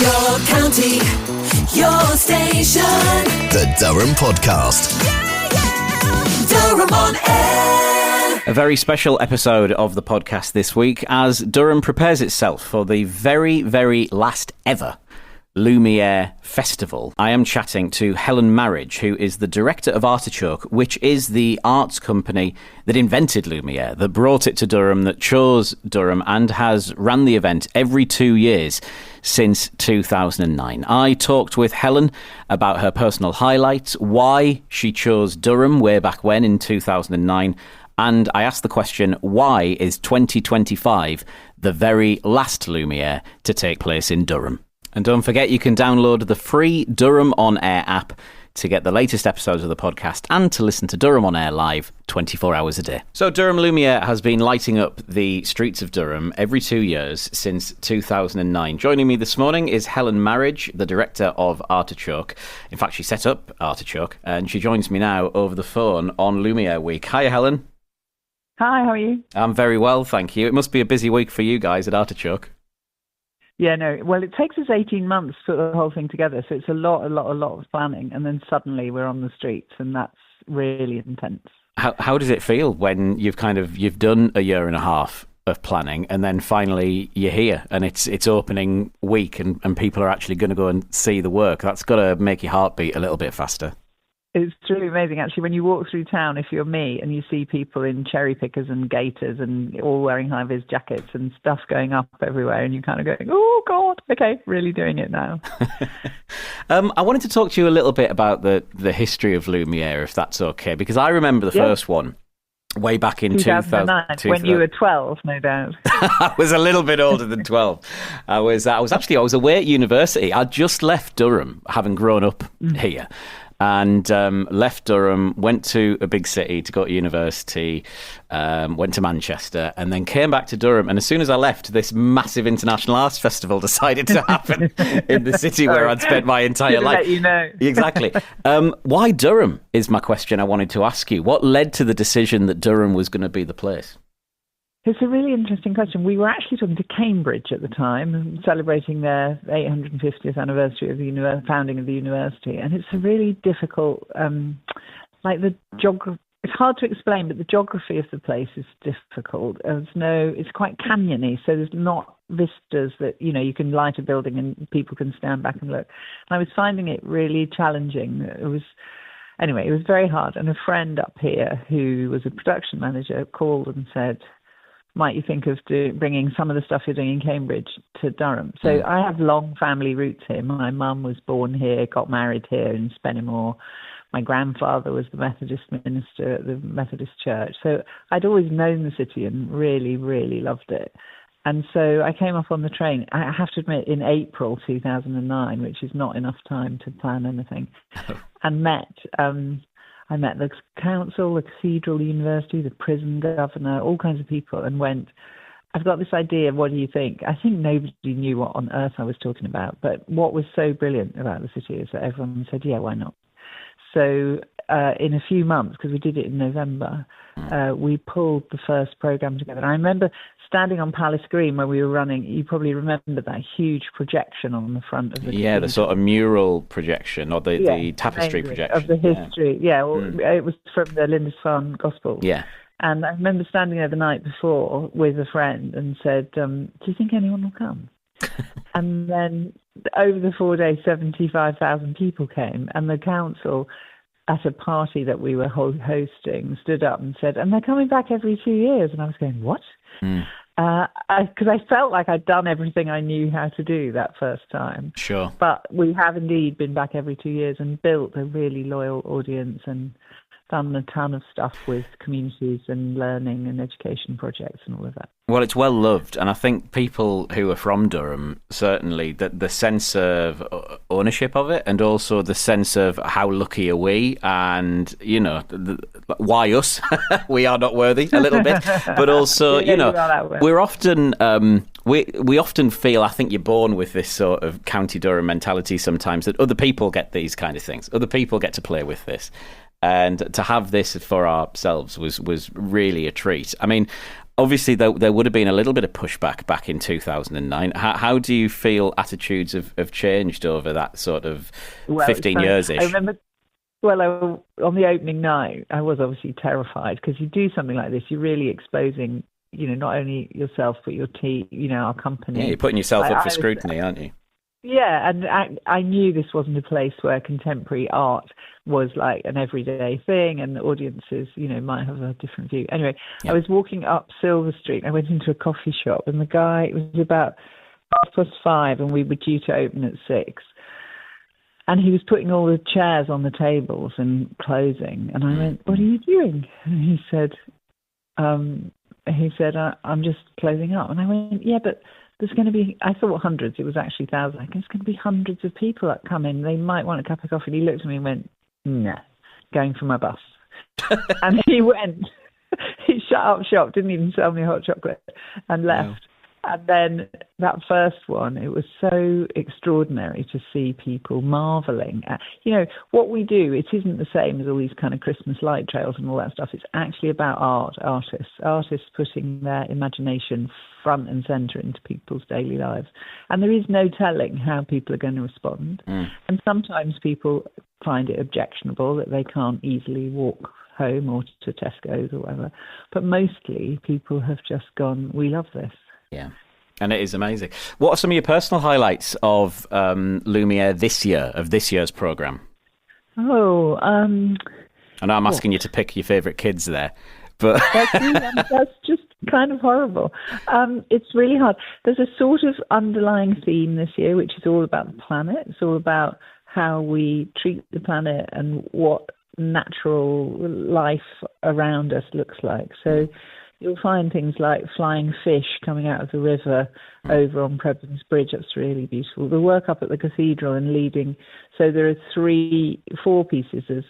Your county, your station. The Durham Podcast. Durham on Air. A very special episode of the podcast this week as Durham prepares itself for the very, very last ever Lumiere Festival. I am chatting to Helen Marriage, who is the director of Artichoke, which is the arts company that invented Lumiere, that brought it to Durham, that chose Durham, and has ran the event every 2 years since 2009. I talked with Helen about her personal highlights, why she chose Durham way back when in 2009, and I asked the question, why is 2025 the very last Lumiere to take place in Durham? And don't forget, you can download the free Durham On Air app to get the latest episodes of the podcast and to listen to Durham On Air live 24 hours a day. So Durham Lumiere has been lighting up the streets of Durham every 2 years since 2009. Joining me this morning is Helen Marriage, the director of Artichoke. In fact, she set up Artichoke, and she joins me now over the phone on Lumiere Week. Hi, Helen. Hi, how are you? I'm very well, thank you. It must be a busy week for you guys at Artichoke. Yeah, no. Well, it takes us 18 months to put the whole thing together, so it's a lot of planning, and then suddenly we're on the streets, and that's really intense. How does it feel when you've done a year and a half of planning, and then finally you're here, and it's opening week, and people are actually going to go and see the work? That's got to make your heart beat a little bit faster. It's truly amazing, actually, when you walk through town, if you're me, and you see people in cherry pickers and gaiters and all wearing high-vis jackets and stuff going up everywhere, and you're kind of going, oh, God, okay, really doing it now. I wanted to talk to you a little bit about the history of Lumiere, if that's okay, because I remember the first one way back in 2009, when you were 12, no doubt. I was a little bit older than 12. I was away at university. I'd just left Durham, having grown up here. And left Durham, went to a big city to go to university, went to Manchester, and then came back to Durham. And as soon as I left, this massive international arts festival decided to happen in the city where I'd spent my entire life. Let you know. Exactly. Why Durham is my question I wanted to ask you. What led to the decision that Durham was going to be the place? It's a really interesting question. We were actually talking to Cambridge at the time, celebrating their 850th anniversary of the founding of the university. And it's a really difficult, it's hard to explain, but the geography of the place is difficult. It's quite canyony, so there's not vistas that, you can light a building and people can stand back and look. And I was finding it really challenging. It was very hard. And a friend up here who was a production manager called and said, might you think of bringing some of the stuff you're doing in Cambridge to Durham? So I have long family roots here. My mum was born here, got married here in Spennymoor. My grandfather was the Methodist minister at the Methodist Church. So I'd always known the city and really, really loved it. And so I came up on the train, I have to admit, in April 2009, which is not enough time to plan anything, and I met the council, the cathedral, the university, the prison governor, all kinds of people, and went, I've got this idea, what do you think? I think nobody knew what on earth I was talking about, but what was so brilliant about the city is that everyone said, yeah, why not? So in a few months, because we did it in November, we pulled the first programme together. And I remember standing on Palace Green where we were running. You probably remember that huge projection on the front of the cathedral. The sort of mural projection, or the tapestry projection. Of the history, it was from the Lindisfarne Gospel. Yeah. And I remember standing there the night before with a friend and said, do you think anyone will come? And then over the 4 days, 75,000 people came, and the council, at a party that we were hosting, stood up and said, and they're coming back every 2 years. And I was going, what? Because I felt like I'd done everything I knew how to do that first time. Sure. But we have indeed been back every 2 years and built a really loyal audience and done a ton of stuff with communities and learning and education projects and all of that. Well, it's well loved, and I think people who are from Durham, certainly, the sense of ownership of it, and also the sense of how lucky are we, and, why us? We are not worthy, a little bit, but also, we're often, we often feel, I think you're born with this sort of County Durham mentality sometimes, that other people get these kind of things, other people get to play with this. And to have this for ourselves was really a treat. I mean, Obviously, there would have been a little bit of pushback back in 2009. How do you feel attitudes have changed over that sort of 15 years-ish? I remember, on the opening night, I was obviously terrified because you do something like this, you're really exposing, not only yourself, but your team, our company. Yeah, you're putting yourself up for scrutiny, aren't you? Yeah, and I knew this wasn't a place where contemporary art was like an everyday thing, and the audiences, might have a different view. Anyway, I was walking up Silver Street. I went into a coffee shop, and the guy, it was about 5:30, and we were due to open at 6. And he was putting all the chairs on the tables and closing. And I went, "What are you doing?" And he said, "I'm just closing up." And I went, "Yeah, but there's going to be," I thought hundreds, it was actually thousands. There's going to be hundreds of people that come in. They might want a cup of coffee. And he looked at me and went, "No, going for my bus." And he went. He shut up shop, didn't even sell me a hot chocolate, and left. Wow. And then that first one, it was so extraordinary to see people marvelling at, what we do. It isn't the same as all these kind of Christmas light trails and all that stuff. It's actually about artists putting their imagination front and centre into people's daily lives. And there is no telling how people are going to respond. And sometimes people find it objectionable that they can't easily walk home or to Tesco's or whatever. But mostly people have just gone, "We love this." Yeah, and it is amazing. What are some of your personal highlights of Lumiere this year, of this year's programme? I know I'm asking you to pick your favourite kids there, but that's just kind of horrible. It's really hard. There's a sort of underlying theme this year, which is all about the planet. It's all about how we treat the planet and what natural life around us looks like. So you'll find things like flying fish coming out of the river over on Prebends Bridge. That's really beautiful. The work up at the cathedral and leading. So there are 4 pieces. There's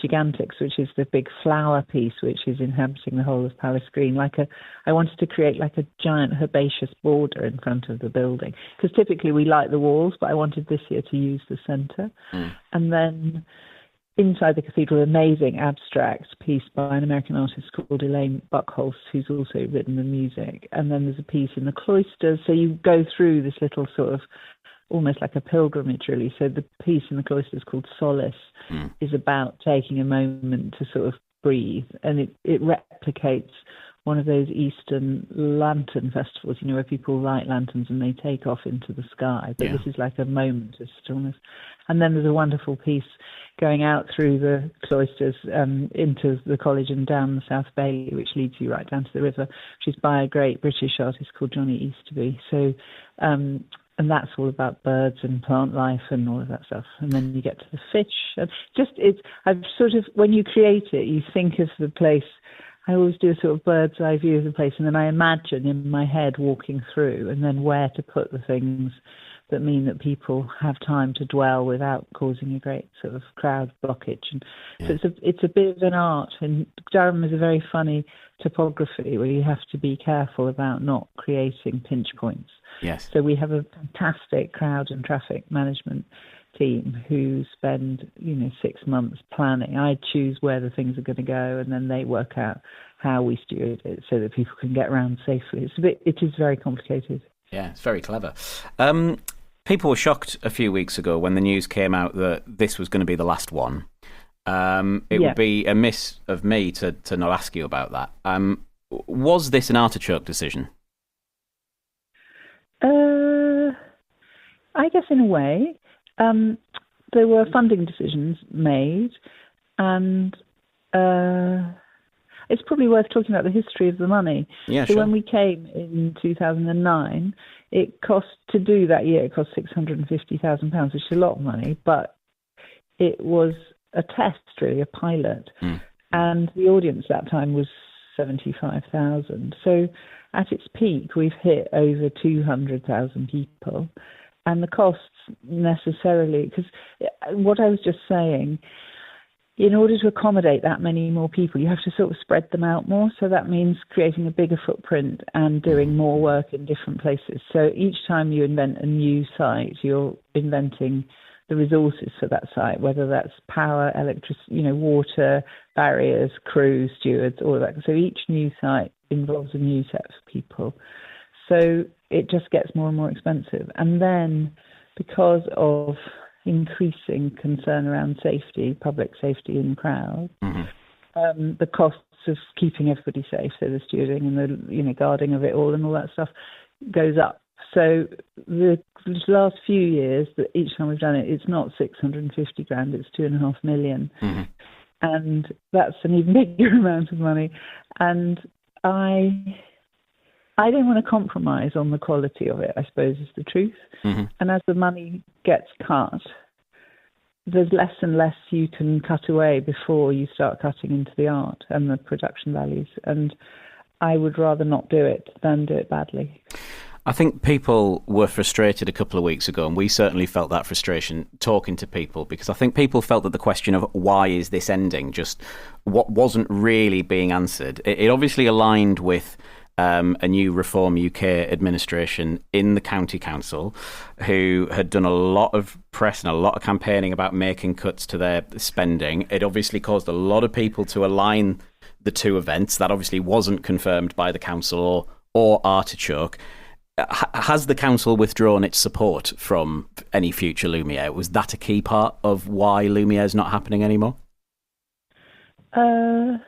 Gigantics, which is the big flower piece, which is inhabiting the whole of Palace Green. I wanted to create like a giant herbaceous border in front of the building, because typically we light the walls, but I wanted this year to use the centre. And then inside the cathedral, amazing abstract piece by an American artist called Elaine Buckholz, who's also written the music. And then there's a piece in the cloisters. So you go through this little sort of almost like a pilgrimage, really. So the piece in the cloisters called Solace is about taking a moment to sort of breathe. And it replicates one of those Eastern lantern festivals, where people light lanterns and they take off into the sky. But this is like a moment of stillness. And then there's a wonderful piece going out through the cloisters into the college and down the South Bailey, which leads you right down to the river, which is by a great British artist called Johnny Easterby. So, and that's all about birds and plant life and all of that stuff. And then you get to the fish. And I've sort of, when you create it, you think of the place. I always do a sort of bird's eye view of the place, and then I imagine in my head walking through and then where to put the things that mean that people have time to dwell without causing a great sort of crowd blockage. And so it's a bit of an art. And Durham is a very funny topography where you have to be careful about not creating pinch points. Yes. So we have a fantastic crowd and traffic management team who spend 6 months planning. I choose where the things are going to go, and then they work out how we steward it so that people can get around safely. It is very complicated. Yeah, it's very clever. People were shocked a few weeks ago when the news came out that this was going to be the last one. It would be amiss of me to not ask you about that. Was this an Artichoke decision? I guess in a way. There were funding decisions made, and it's probably worth talking about the history of the money. Yeah, so sure. When we came in 2009, it cost £650,000, which is a lot of money, but it was a test, really, a pilot. And the audience at that time was 75,000. So at its peak, we've hit over 200,000 people. And the costs necessarily, because what I was just saying, in order to accommodate that many more people, you have to sort of spread them out more. So that means creating a bigger footprint and doing more work in different places. So each time you invent a new site, you're inventing the resources for that site, whether that's power, electricity, water, barriers, crew, stewards, all of that. So each new site involves a new set of people. So it just gets more and more expensive. And then because of increasing concern around safety, public safety in crowds, the costs of keeping everybody safe, so the stewarding and the guarding of it all and all that stuff goes up. So the last few years, that each time we've done it, it's not 650 grand, it's 2.5 million. And that's an even bigger amount of money. And I don't want to compromise on the quality of it, I suppose, is the truth. And as the money gets cut, there's less and less you can cut away before you start cutting into the art and the production values. And I would rather not do it than do it badly. I think people were frustrated a couple of weeks ago, and we certainly felt that frustration talking to people, because I think people felt that the question of why is this ending just what wasn't really being answered. It obviously aligned with a new Reform UK administration in the County Council, who had done a lot of press and a lot of campaigning about making cuts to their spending. It obviously caused a lot of people to align the two events. That obviously wasn't confirmed by the council or Artichoke. Has the council withdrawn its support from any future Lumiere? Was that a key part of why Lumiere is not happening anymore? Or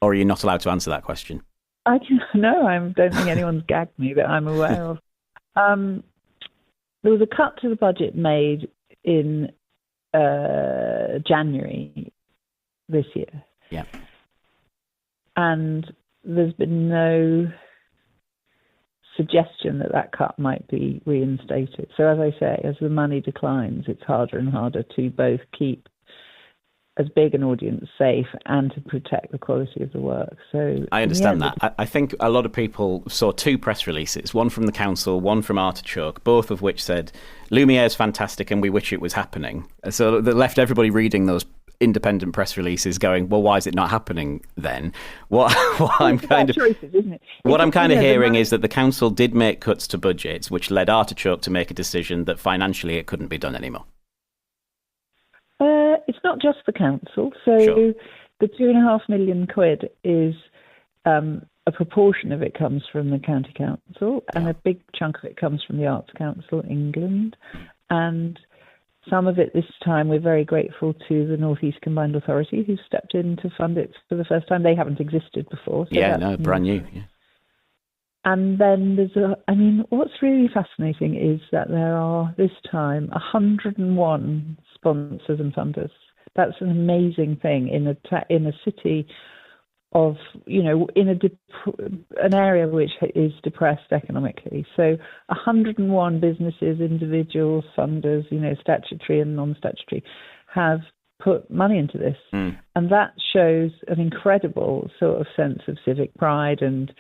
are you not allowed to answer that question? I don't think anyone's gagged me that I'm aware of. There was a cut to the budget made in January this year. Yeah. And there's been no suggestion that cut might be reinstated. So as I say, as the money declines, it's harder and harder to both keep as big an audience safe and to protect the quality of the work. So I understand that. I think a lot of people saw two press releases, one from the council, one from Artichoke, both of which said Lumiere is fantastic and we wish it was happening. So that left everybody reading those independent press releases going, well, why is it not happening then? What I'm kind of hearing is that the council did make cuts to budgets, which led Artichoke to make a decision that financially it couldn't be done anymore. It's not just the council. So Sure. The 2.5 million quid is a proportion of it comes from the County Council, and a big chunk of it comes from the Arts Council England, and some of it this time we're very grateful to the North East Combined Authority, who stepped in to fund it for the first time. They haven't existed before. So brand new. Yeah. And then what's really fascinating is that there are this time 101 sponsors and funders. That's an amazing thing in a city of, in an area which is depressed economically. So 101 businesses, individuals, funders, statutory and non-statutory, have put money into this. And that shows an incredible sort of sense of civic pride and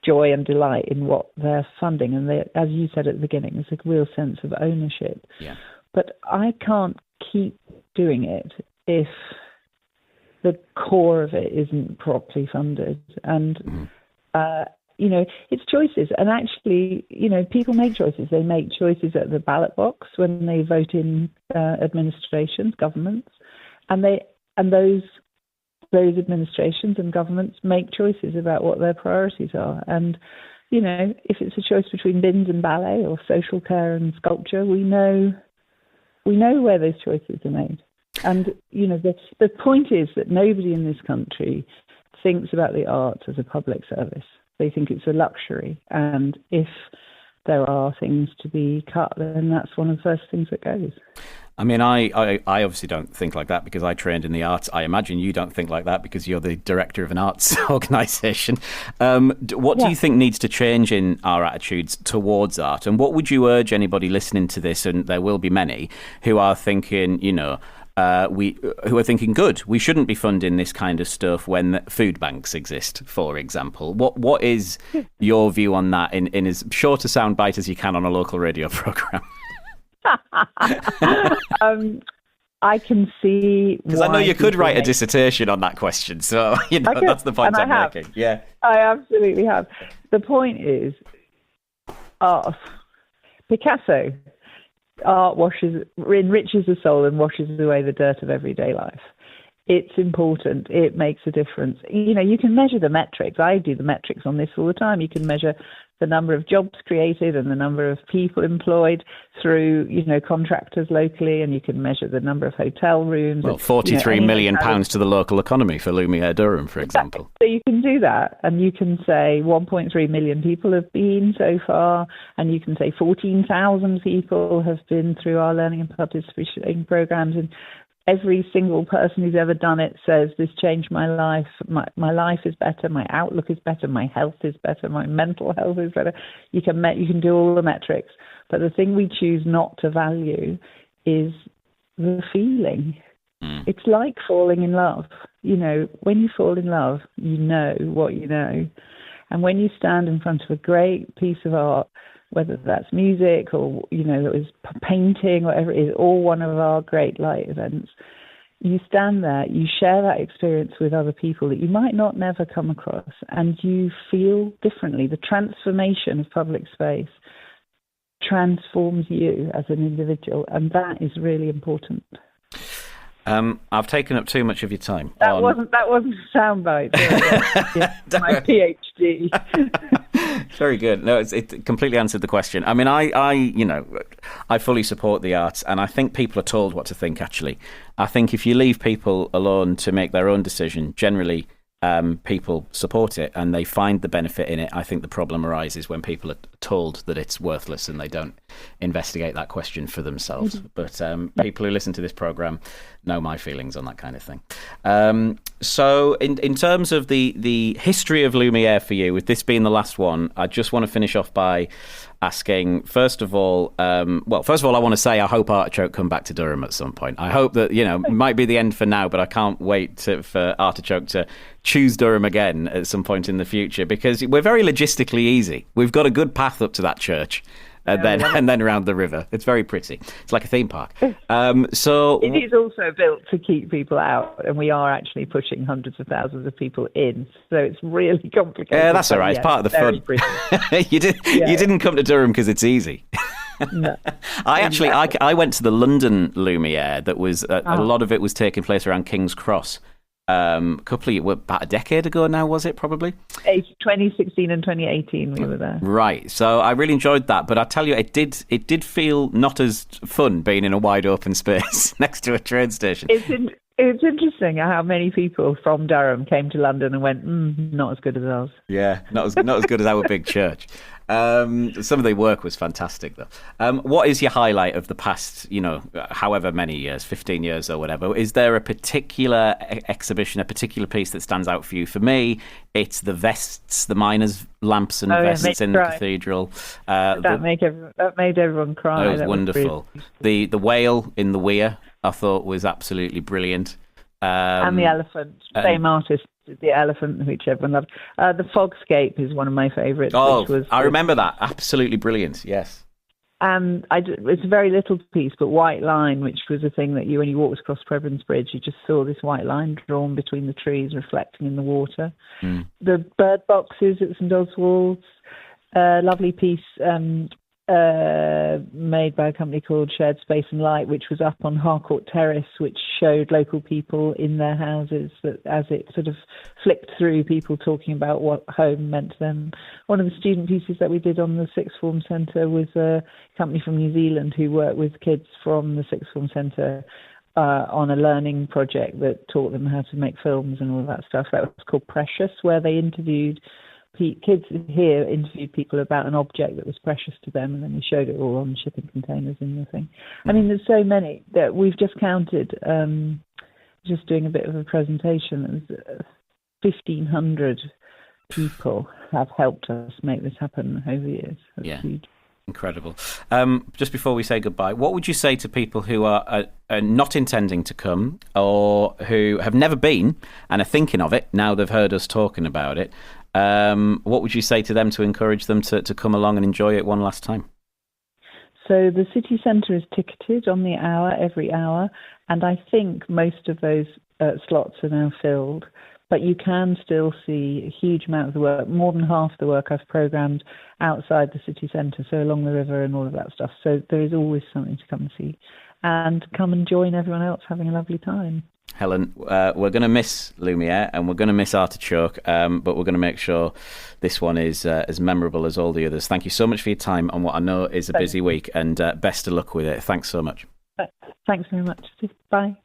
joy and delight in what they're funding. And they, as you said at the beginning, there's a real sense of ownership. Yeah. But I can't keep doing it if the core of it isn't properly funded. And, it's choices. And actually, people make choices. They make choices at the ballot box when they vote in administrations, governments. And those administrations and governments make choices about what their priorities are. And, if it's a choice between bins and ballet or social care and sculpture, we know where those choices are made. And, the point is that nobody in this country thinks about the arts as a public service. They think it's a luxury. And if there are things to be cut, then that's one of the first things that goes. I mean, I obviously don't think like that because I trained in the arts. I imagine you don't think like that because you're the director of an arts organisation. What do you think needs to change in our attitudes towards art? And what would you urge anybody listening to this, and there will be many, who are thinking, who are thinking, good, we shouldn't be funding this kind of stuff when food banks exist, for example. What is your view on that in as short a soundbite as you can on a local radio programme? I can see, because I know you could write a dissertation on that question, so that's the point I'm making. Yeah, I absolutely have. The point is, Picasso, art enriches the soul and washes away the dirt of everyday life. It's important. It makes a difference. You know, you can measure the metrics. I do the metrics on this all the time. You can measure the number of jobs created and the number of people employed through, you know, contractors locally, and you can measure the number of hotel rooms. Well, £43 million to the local economy for Lumiere Durham, for example. So you can do that, and you can say 1.3 million people have been so far, and you can say 14,000 people have been through our learning and participation programs, and every single person who's ever done it says this changed my life. My life is better. My outlook is better. My health is better. My mental health is better. You can do all the metrics, but the thing we choose not to value is the feeling. It's like falling in love. You know, when you fall in love, you know what you know, and when you stand in front of a great piece of art, whether that's music or, you know, it was painting, whatever it is, or one of our great light events, you stand there, you share that experience with other people that you might not never come across, and you feel differently. The transformation of public space transforms you as an individual, and that is really important. I've taken up too much of your time. That wasn't a soundbite. My PhD. Very good. No, it completely answered the question. I mean, I fully support the arts, and I think people are told what to think, actually. I think if you leave people alone to make their own decision, generally people support it and they find the benefit in it. I think the problem arises when people are told that it's worthless and they don't investigate that question for themselves. But people who listen to this programme know my feelings on that kind of thing. So in terms of the history of Lumiere for you, with this being the last one, I just want to finish off by asking, first of all, I want to say I hope Artichoke come back to Durham at some point. I hope that, it might be the end for now, but I can't wait for Artichoke to choose Durham again at some point in the future, because we're very logistically easy. We've got a good path up to that church. And then around the river. It's very pretty. It's like a theme park. So it is also built to keep people out, and we are actually pushing hundreds of thousands of people in. So it's really complicated. Yeah, that's all right. It's part of the fun. You didn't come to Durham because it's easy. No. I went to the London Lumiere. That was a lot of it was taking place around King's Cross. About a decade ago now, was it probably? 2016 and 2018 we were there. Right, so I really enjoyed that, but I tell you, it did feel not as fun being in a wide open space next to a train station. It's interesting how many people from Durham came to London and went, not as good as ours. Yeah, not as good as our big church. Some of the work was fantastic, though. What is your highlight of the past, however many years, 15 years or whatever? Is there a particular exhibition, a particular piece that stands out for you? For me, it's the vests, the miners' lamps and vests in the cathedral. That made everyone cry. It was wonderful. The whale in the weir, I thought, was absolutely brilliant. And the elephant, same artist, the elephant, which everyone loved. The Fogscape is one of my favourites. I remember that. Absolutely brilliant, yes. And it's a very little piece, but White Line, which was a thing that when you walked across Prebends Bridge, you just saw this white line drawn between the trees, reflecting in the water. The bird boxes at St Oswald's, lovely piece made by a company called Shared Space and Light, which was up on Harcourt Terrace, which showed local people in their houses, that as it sort of flicked through, people talking about what home meant to them. One of the student pieces that we did on the Sixth Form Centre was a company from New Zealand who worked with kids from the Sixth Form Centre on a learning project that taught them how to make films and all that stuff. That was called Precious, where they interviewed kids here interviewed people about an object that was precious to them, and then we showed it all on shipping containers and the thing. I mean, there's so many that we've just counted. Just doing a bit of a presentation, 1,500 people have helped us make this happen over the years. That's huge. Incredible. Just before we say goodbye, what would you say to people who are not intending to come, or who have never been and are thinking of it now they've heard us talking about it? What would you say to them to encourage them to come along and enjoy it one last time? So the city centre is ticketed on the hour, every hour, and I think most of those slots are now filled. But you can still see a huge amount of the work. More than half the work I've programmed outside the city centre, so along the river and all of that stuff. So there is always something to come and see. And come and join everyone else having a lovely time. Helen, we're going to miss Lumiere and we're going to miss Artichoke, but we're going to make sure this one is as memorable as all the others. Thank you so much for your time on what I know is a busy week, and best of luck with it. Thanks so much. Thanks very much. Bye.